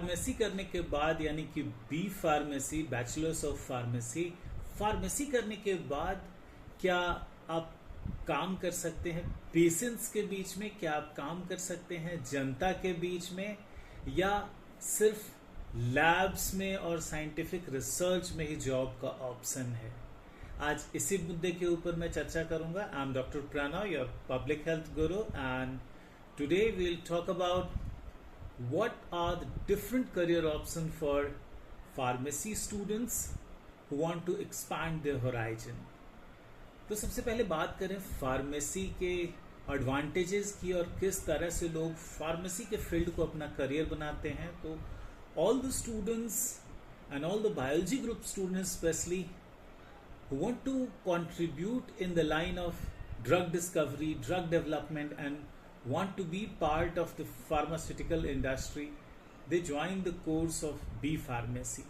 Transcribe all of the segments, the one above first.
Pharmacy करने के बाद यानी कि B pharmacy, bachelors of pharmacy, pharmacy करने के बाद क्या आप काम कर सकते हैं पेशेंट्स के बीच में? क्या आप काम कर सकते हैं जनता के बीच में, या सिर्फ लैब्स में और साइंटिफिक रिसर्च में ही जॉब का ऑप्शन है? आज इसी मुद्दे के ऊपर मैं चर्चा करूंगा। I am doctor Pranav, your public health guru, and today we will talk about what are the different career options for pharmacy students who want to expand their horizon। तो सबसे पहले बात करें फार्मेसी के एडवांटेजेस की और किस तरह से लोग फार्मेसी के फील्ड को अपना करियर बनाते हैं। तो all the students and all the biology group students specially who want to contribute in the line of drug discovery, drug development, and want to be part of the pharmaceutical industry, they join the course of B Pharmacy।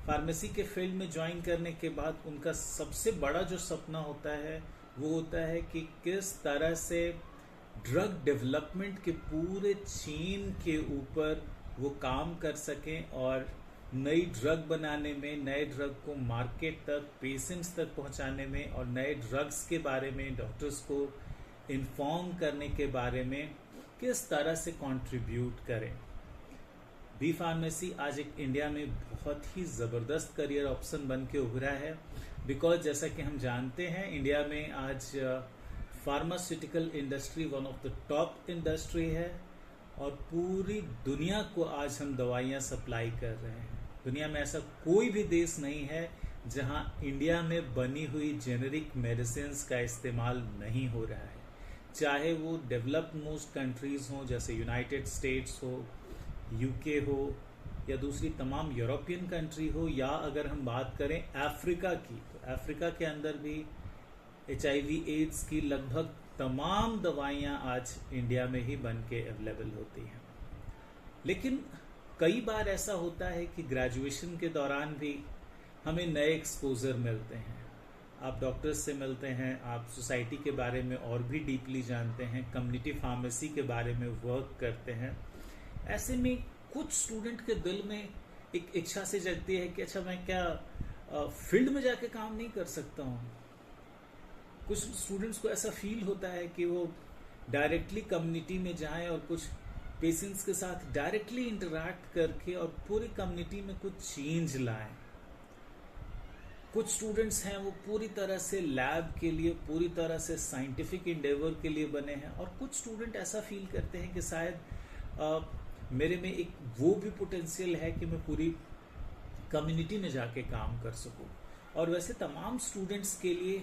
Pharmacy के field में join करने के बाद उनका सबसे बड़ा जो सपना होता है वो होता है कि किस तरह से ड्रग डेवलपमेंट के पूरे चेन के ऊपर वो काम कर सकें और नई ड्रग बनाने में, नए ड्रग को मार्केट तक, पेशेंट्स तक पहुंचाने में और नए ड्रग्स के बारे में डॉक्टर्स को इन्फॉर्म करने के बारे में किस तरह से कंट्रीब्यूट करें। बी फार्मेसी आज एक इंडिया में बहुत ही ज़बरदस्त करियर ऑप्शन बन के उभरा है, बिकॉज जैसा कि हम जानते हैं इंडिया में आज pharmaceutical industry one of the top industry है और पूरी दुनिया को आज हम दवाइयाँ सप्लाई कर रहे हैं। दुनिया में ऐसा कोई भी देश नहीं है जहां इंडिया में बनी हुई जेनेरिक मेडिसिन का इस्तेमाल नहीं हो रहा है, चाहे वो डेवलप्ड मोस्ट कंट्रीज हो जैसे यूनाइटेड स्टेट्स हो, यूके हो, या दूसरी तमाम यूरोपियन कंट्री हो, या अगर हम बात करें अफ्रीका की, तो अफ्रीका के अंदर भी HIV एड्स की लगभग तमाम दवाइयाँ आज इंडिया में ही बन के अवेलेबल होती हैं। लेकिन कई बार ऐसा होता है कि ग्रेजुएशन के दौरान भी हमें नए एक्सपोजर मिलते हैं। आप डॉक्टर्स से मिलते हैं, आप सोसाइटी के बारे में और भी डीपली जानते हैं, कम्युनिटी फार्मेसी के बारे में वर्क करते हैं। ऐसे में कुछ स्टूडेंट के दिल में एक इच्छा से जगती है कि अच्छा मैं क्या फील्ड में जाके काम नहीं कर सकता हूँ। कुछ स्टूडेंट्स को ऐसा फील होता है कि वो डायरेक्टली कम्युनिटी में जाएं और कुछ पेशेंट्स के साथ डायरेक्टली इंटरैक्ट करके और पूरी कम्युनिटी में कुछ चेंज लाएं। कुछ स्टूडेंट्स हैं वो पूरी तरह से लैब के लिए, पूरी तरह से साइंटिफिक इंडेवर के लिए बने हैं, और कुछ स्टूडेंट ऐसा फील करते हैं कि शायद मेरे में एक वो भी पोटेंशियल है कि मैं पूरी कम्युनिटी में जाके काम कर सकूं। और वैसे तमाम स्टूडेंट्स के लिए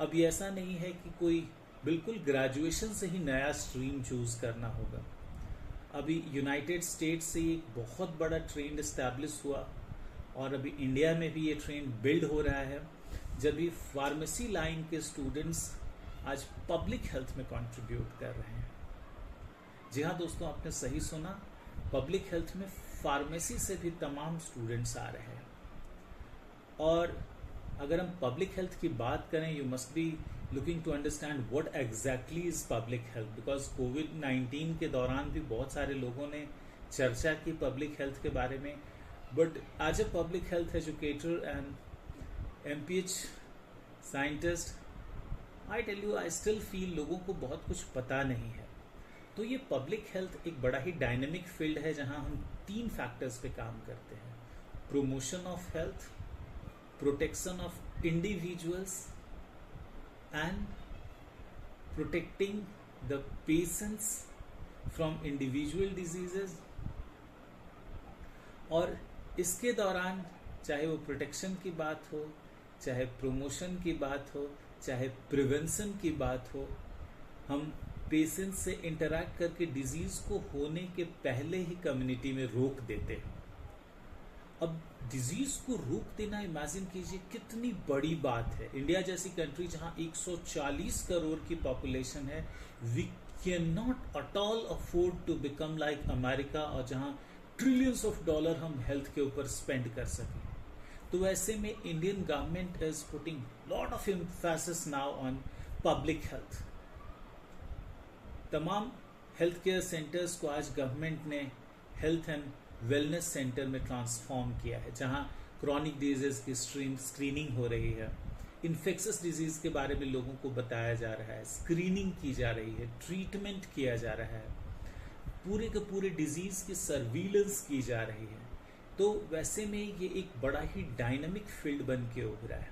अभी ऐसा नहीं है कि कोई बिल्कुल ग्रेजुएशन से ही नया स्ट्रीम चूज करना होगा। अभी यूनाइटेड स्टेट्स से एक बहुत बड़ा ट्रेंड एस्टैब्लिश हुआ और अभी इंडिया में भी ये ट्रेंड बिल्ड हो रहा है, जब भी फार्मेसी लाइन के स्टूडेंट्स आज पब्लिक हेल्थ में कंट्रीब्यूट कर रहे हैं। जी हाँ दोस्तों, आपने सही सुना, पब्लिक हेल्थ में फार्मेसी से भी तमाम स्टूडेंट्स आ रहे हैं। और अगर हम पब्लिक हेल्थ की बात करें, you must be looking to understand what exactly is public health, because कोविड-19 के दौरान भी बहुत सारे लोगों ने चर्चा की पब्लिक हेल्थ के बारे में। But as a public health educator and MPH scientist, I tell you, I still feel लोगों को बहुत कुछ पता नहीं है। तो ये पब्लिक हेल्थ एक बड़ा ही डायनेमिक फील्ड है जहां हम 3 फैक्टर्स पे काम करते हैं: promotion of health, protection of individuals and protecting the patients from individual diseases. और इसके दौरान चाहे वो प्रोटेक्शन की बात हो, चाहे प्रोमोशन की बात हो, चाहे प्रिवेंशन की बात हो, हम पेशेंट से इंटरैक्ट करके डिजीज को होने के पहले ही कम्युनिटी में रोक देते हैं। अब डिजीज को रोक देना, इमेजिन कीजिए कितनी बड़ी बात है। इंडिया जैसी कंट्री जहां 140 करोड़ की पॉपुलेशन है, we can not at all afford to become like America, और जहां ट्रिलियंस ऑफ डॉलर हम हेल्थ के ऊपर स्पेंड कर सकें। तो ऐसे में Indian government is putting lot of emphasis now on public health. तमाम हेल्थ केयर सेंटर्स को आज गवर्नमेंट ने हेल्थ एंड वेलनेस सेंटर में ट्रांसफॉर्म किया है, जहां क्रॉनिक डिजीज की स्क्रीनिंग हो रही है, इन्फेक्शस डिजीज के बारे में लोगों को बताया जा रहा है, स्क्रीनिंग की जा रही है, ट्रीटमेंट किया जा रहा है, पूरे के पूरे डिजीज की सर्विलेंस की जा रही है। तो वैसे में ये एक बड़ा ही डायनामिक फील्ड बन के उभरा है।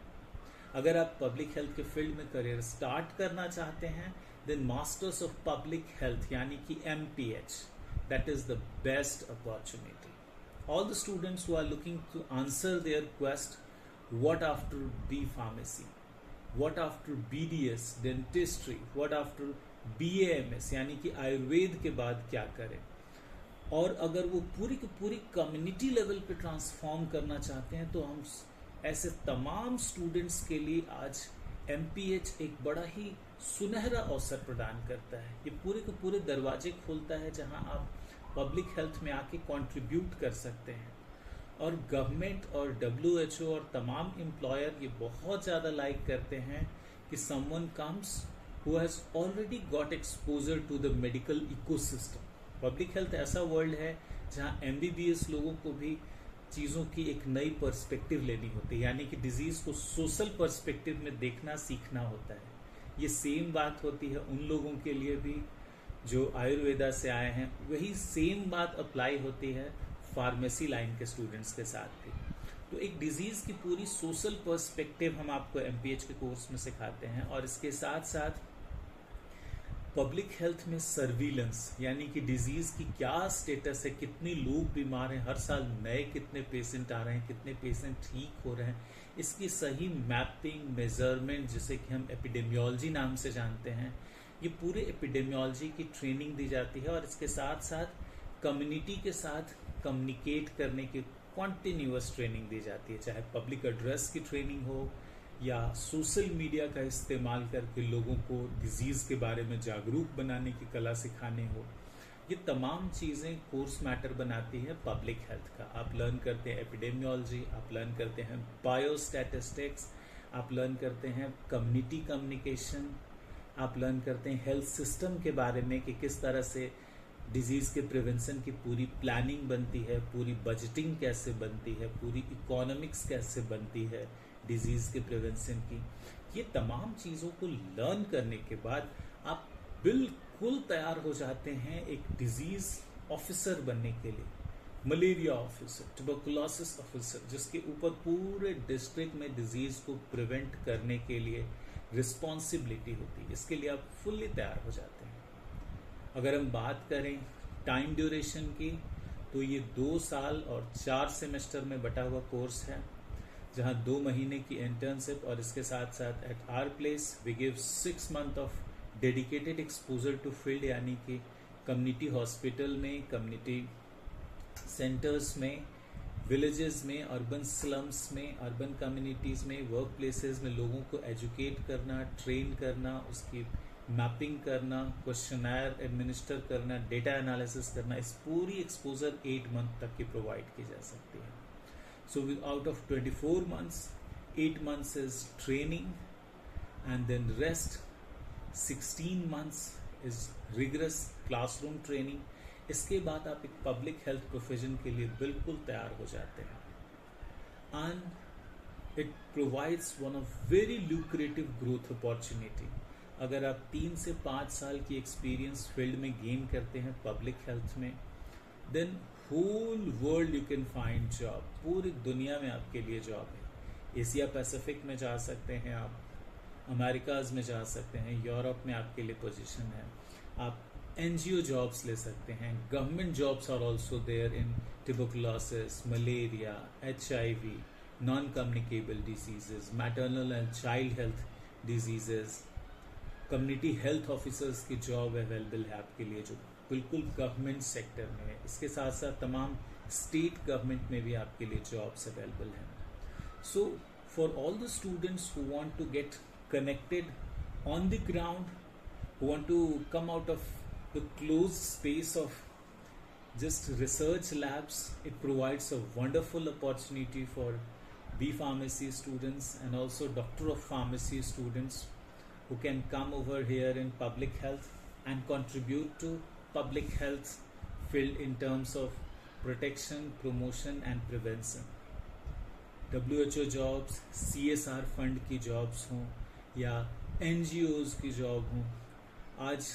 अगर आप पब्लिक हेल्थ के फील्ड में करियर स्टार्ट करना चाहते हैं, then masters of public health यानी कि MPH, that is the best opportunity. All the students who are looking to answer their quest, what after B pharmacy, what after BDS dentistry, what after BAMS यानी कि आयुर्वेद के बाद क्या करें, और अगर वो पूरी की पूरी कम्युनिटी लेवल पे ट्रांसफॉर्म करना चाहते हैं, तो हम ऐसे तमाम स्टूडेंट्स के लिए आज MPH एक बड़ा ही सुनहरा अवसर प्रदान करता है। ये पूरे के पूरे दरवाजे खोलता है जहां आप पब्लिक हेल्थ में आके कंट्रीब्यूट कर सकते हैं। और गवर्नमेंट और WHO और तमाम एम्प्लॉयर ये बहुत ज़्यादा लाइक करते हैं कि someone comes who has already got exposure to the medical ecosystem. Public health ऐसा वर्ल्ड है जहां MBBS लोगों को भी चीज़ों की एक नई पर्सपेक्टिव लेनी होती है, यानी कि डिजीज़ को सोशल पर्सपेक्टिव में देखना सीखना होता है। ये सेम बात होती है उन लोगों के लिए भी जो आयुर्वेदा से आए हैं, वही सेम बात अप्लाई होती है फार्मेसी लाइन के स्टूडेंट्स के साथ भी। तो एक डिजीज़ की पूरी सोशल पर्सपेक्टिव हम आपको MPH के कोर्स में सिखाते हैं, और इसके साथ साथ पब्लिक हेल्थ में सर्विलेंस यानी कि डिजीज़ की क्या स्टेटस है, कितने लोग बीमार हैं, हर साल नए कितने पेशेंट आ रहे हैं, कितने पेशेंट ठीक हो रहे हैं, इसकी सही मैपिंग मेजरमेंट जिसे कि हम एपिडेमियोलॉजी नाम से जानते हैं, ये पूरे एपिडेमियोलॉजी की ट्रेनिंग दी जाती है। और इसके साथ साथ कम्युनिटी के साथ कम्युनिकेट करने की कॉन्टिन्यूअस ट्रेनिंग दी जाती है, चाहे पब्लिक एड्रेस की ट्रेनिंग हो या सोशल मीडिया का इस्तेमाल करके लोगों को डिजीज़ के बारे में जागरूक बनाने की कला सिखाने हो। ये तमाम चीज़ें कोर्स मैटर बनाती है पब्लिक हेल्थ का। आप लर्न करते हैं एपिडेमियोलॉजी, आप लर्न करते हैं बायोस्टैटिस्टिक्स, आप लर्न करते हैं कम्युनिटी कम्युनिकेशन, आप लर्न करते हैं हेल्थ सिस्टम के बारे में कि किस तरह से डिजीज़ के प्रिवेंशन की पूरी प्लानिंग बनती है, पूरी बजटिंग कैसे बनती है, पूरी इकोनॉमिक्स कैसे बनती है डिजीज़ के प्रिवेंशन की। ये तमाम चीज़ों को लर्न करने के बाद आप बिल्कुल तैयार हो जाते हैं एक डिजीज़ ऑफिसर बनने के लिए, मलेरिया ऑफिसर, ट्यूबरकुलोसिस ऑफिसर, जिसके ऊपर पूरे डिस्ट्रिक्ट में डिजीज़ को प्रिवेंट करने के लिए रिस्पॉन्सिबिलिटी होती है। इसके लिए आप फुल्ली तैयार हो जाते हैं। अगर हम बात करें टाइम ड्यूरेशन की, तो ये 2 साल और 4 सेमेस्टर में बटा हुआ कोर्स है, जहां 2 महीने की इंटर्नशिप और इसके साथ साथ at our place we give 6 month of dedicated exposure to field, यानी कि कम्युनिटी हॉस्पिटल में, कम्युनिटी सेंटर्स में, विलेजेस में, अर्बन स्लम्स में, अर्बन कम्युनिटीज़ में, वर्क प्लेसेस में लोगों को एजुकेट करना, ट्रेन करना, उसकी मैपिंग करना, क्वेश्चनर एडमिनिस्टर करना, डेटा एनालिसिस करना, इस पूरी एक्सपोजर 8 मंथ तक की प्रोवाइड की जा सकती है। So out of 24 months, 8 months is training, and then rest 16 months is rigorous classroom training. इसके बाद आप एक पब्लिक हेल्थ प्रोफेशन के लिए बिल्कुल तैयार हो जाते हैं। And it provides one of very lucrative growth opportunity. अगर आप 3 से 5 साल की एक्सपीरियंस फील्ड में गेन करते हैं पब्लिक हेल्थ में, then whole world you can find job. पूरी दुनिया में आपके लिए जॉब है। एशिया पैसिफिक में जा सकते हैं आप, अमेरिकाज में जा सकते हैं, यूरोप में आपके लिए पोजीशन है, आप NGO जॉब्स ले सकते हैं, government jobs are also there in tuberculosis, malaria, HIV, non communicable diseases, maternal and child health diseases. Community health officers की जॉब अवेलेबल है आपके लिए, जो बिल्कुल गवर्नमेंट सेक्टर में है। इसके साथ साथ तमाम स्टेट गवर्नमेंट में भी आपके लिए जॉब्स अवेलेबल हैं। So for all the students who want to get connected on the ground, who want to come out of the close space of just research labs, it provides a wonderful opportunity for B Pharmacy students and also Doctor of Pharmacy students who can come over here in public health and contribute to public health field in terms of protection, promotion and prevention, WHO jobs, CSR fund की jobs हों या NGOs की job हों, आज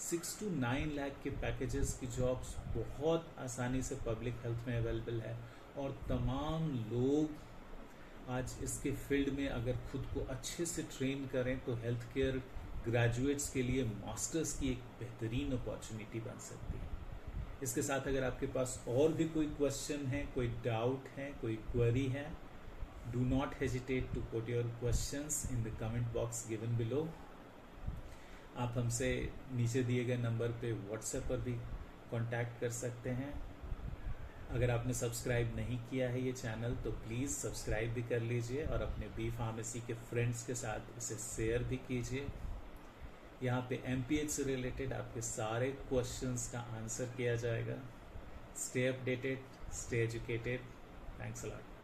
6 to 9 lakh के packages की jobs बहुत आसानी से पब्लिक हेल्थ में अवेलेबल है। और तमाम लोग आज इसके फील्ड में अगर खुद को अच्छे से ट्रेन करें तो हेल्थ केयर ग्रेजुएट्स के लिए मास्टर्स की एक बेहतरीन अपॉर्चुनिटी बन सकती है। इसके साथ अगर आपके पास और भी कोई क्वेश्चन है, कोई डाउट है, कोई क्वेरी है, do not hesitate to put your questions in the comment box given below. आप हमसे नीचे दिए गए नंबर पे व्हाट्सएप पर भी कांटेक्ट कर सकते हैं। अगर आपने सब्सक्राइब नहीं किया है ये चैनल तो प्लीज़ सब्सक्राइब भी कर लीजिए और अपने बी फार्मेसी के फ्रेंड्स के साथ इसे शेयर भी कीजिए। यहाँ पे MPH से रिलेटेड आपके सारे क्वेश्चंस का आंसर किया जाएगा। Stay updated, stay educated. Thanks a lot.